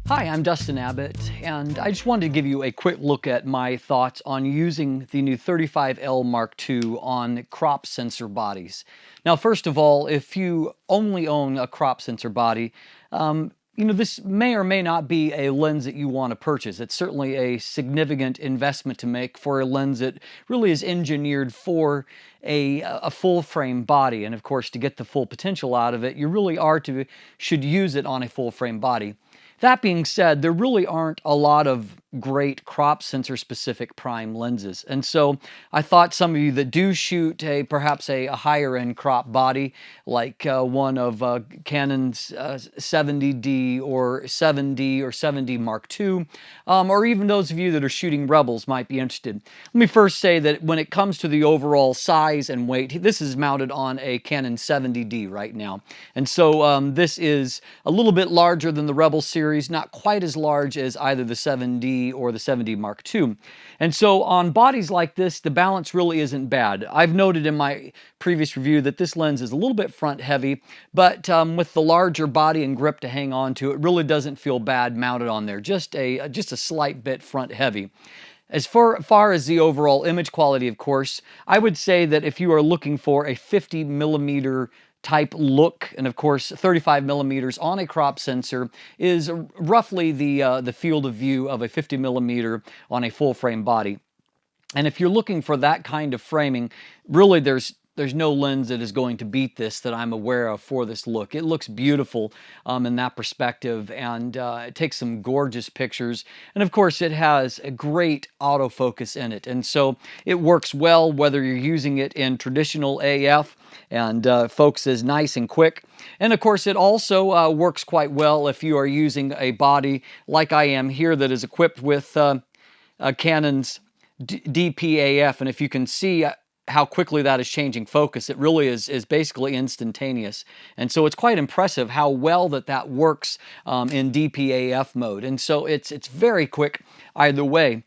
Hi, I'm Dustin Abbott, and I just wanted to give you a quick look at my thoughts on using the new 35L Mark II on crop sensor bodies. Now, first of all, if you only own a crop sensor body, this may or may not be a lens that you want to purchase. It's certainly a significant investment to make for a lens that really is engineered for a full frame body. And of course, to get the full potential out of it, you really should use it on a full frame body. That being said, there really aren't a lot of great crop sensor specific prime lenses. And so I thought some of you that do shoot perhaps a higher end crop body, like one of Canon's 70D or 7D or 7D Mark II, or even those of you that are shooting Rebels might be interested. Let me first say that when it comes to the overall size and weight, this is mounted on a Canon 70D right now. And so this is a little bit larger than the Rebel series, not quite as large as either the 7D or the 7D Mark II. And so on bodies like this, the balance really isn't bad. I've noted in my previous review that this lens is a little bit front heavy, but with the larger body and grip to hang on to, it really doesn't feel bad mounted on there. Just a slight bit front heavy. As far as the overall image quality, of course, I would say that if you are looking for a 50 millimeter type look, and of course 35 millimeters on a crop sensor is roughly the field of view of a 50 millimeter on a full frame body. And if you're looking for that kind of framing, really there's no lens that is going to beat this that I'm aware of for this look. It looks beautiful in that perspective, and it takes some gorgeous pictures. And of course, it has a great autofocus in it. And so it works well whether you're using it in traditional AF and focuses nice and quick. And of course, it also works quite well if you are using a body like I am here that is equipped with Canon's DPAF. And if you can see how quickly that is changing focus, it really is basically instantaneous. And so it's quite impressive how well that works in DPAF mode. And so it's very quick either way.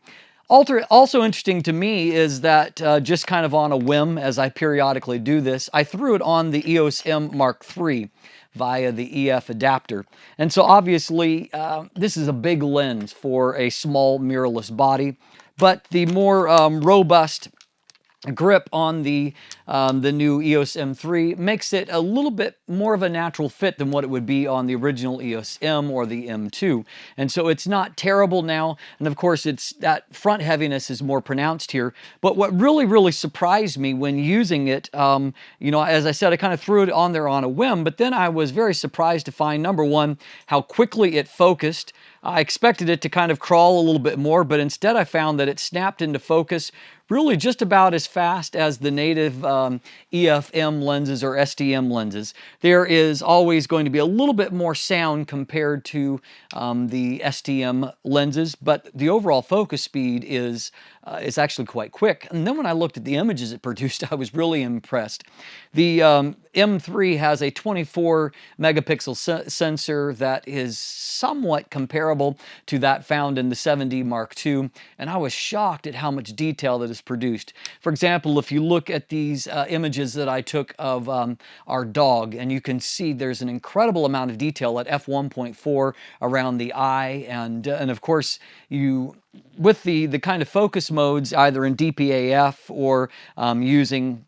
Also interesting to me is that just kind of on a whim, as I periodically do this, I threw it on the EOS M Mark III via the EF adapter. And so obviously this is a big lens for a small mirrorless body, but the more robust grip on the new EOS M3 makes it a little bit more of a natural fit than what it would be on the original EOS M or the M2. And so it's not terrible now. And of course, it's that front heaviness is more pronounced here. But what really surprised me when using it, as I said, I kind of threw it on there on a whim, but then I was very surprised to find, number one, how quickly it focused. I expected it to kind of crawl a little bit more, but instead I found that it snapped into focus really just about as fast as the native EFM lenses or STM lenses. There is always going to be a little bit more sound compared to the STM lenses, but the overall focus speed is actually quite quick. And then when I looked at the images it produced, I was really impressed. The M3 has a 24 megapixel sensor that is somewhat comparable to that found in the 7D Mark II, and I was shocked at how much detail that is produced. For example, if you look at these images that I took of our dog, and you can see there's an incredible amount of detail at f1.4 around the eye, and of course with the kind of focus modes either in DPAF or using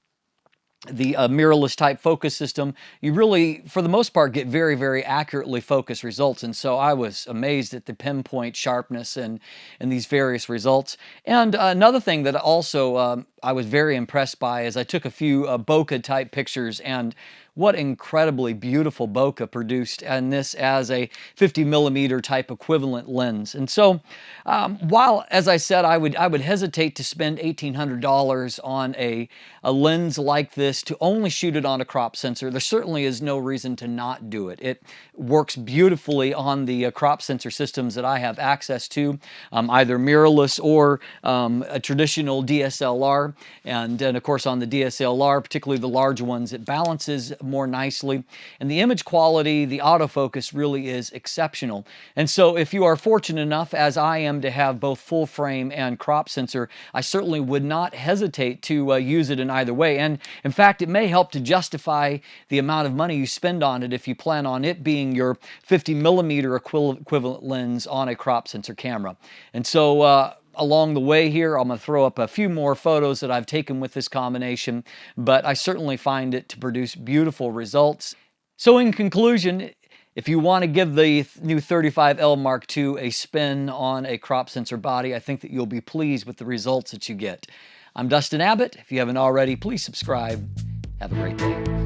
the mirrorless type focus system, you really, for the most part, get very accurately focused results. And so I was amazed at the pinpoint sharpness and these various results. And another thing that also I was very impressed by is I took a few bokeh type pictures, and what incredibly beautiful bokeh produced, and this as a 50 millimeter type equivalent lens. And so while, as I said, I would hesitate to spend $1,800 on a lens like this to only shoot it on a crop sensor, there certainly is no reason to not do it. It works beautifully on the crop sensor systems that I have access to, either mirrorless or a traditional DSLR. And of course on the DSLR, particularly the large ones, it balances more nicely. And the image quality, the autofocus really is exceptional. And so if you are fortunate enough, as I am, to have both full frame and crop sensor, I certainly would not hesitate to use it in either way. And in fact, it may help to justify the amount of money you spend on it if you plan on it being your 50mm equivalent lens on a crop sensor camera. And so along the way here, I'm going to throw up a few more photos that I've taken with this combination, but I certainly find it to produce beautiful results. So in conclusion, if you want to give the new 35L Mark II a spin on a crop sensor body, I think that you'll be pleased with the results that you get. I'm Dustin Abbott. If you haven't already, please subscribe. Have a great day.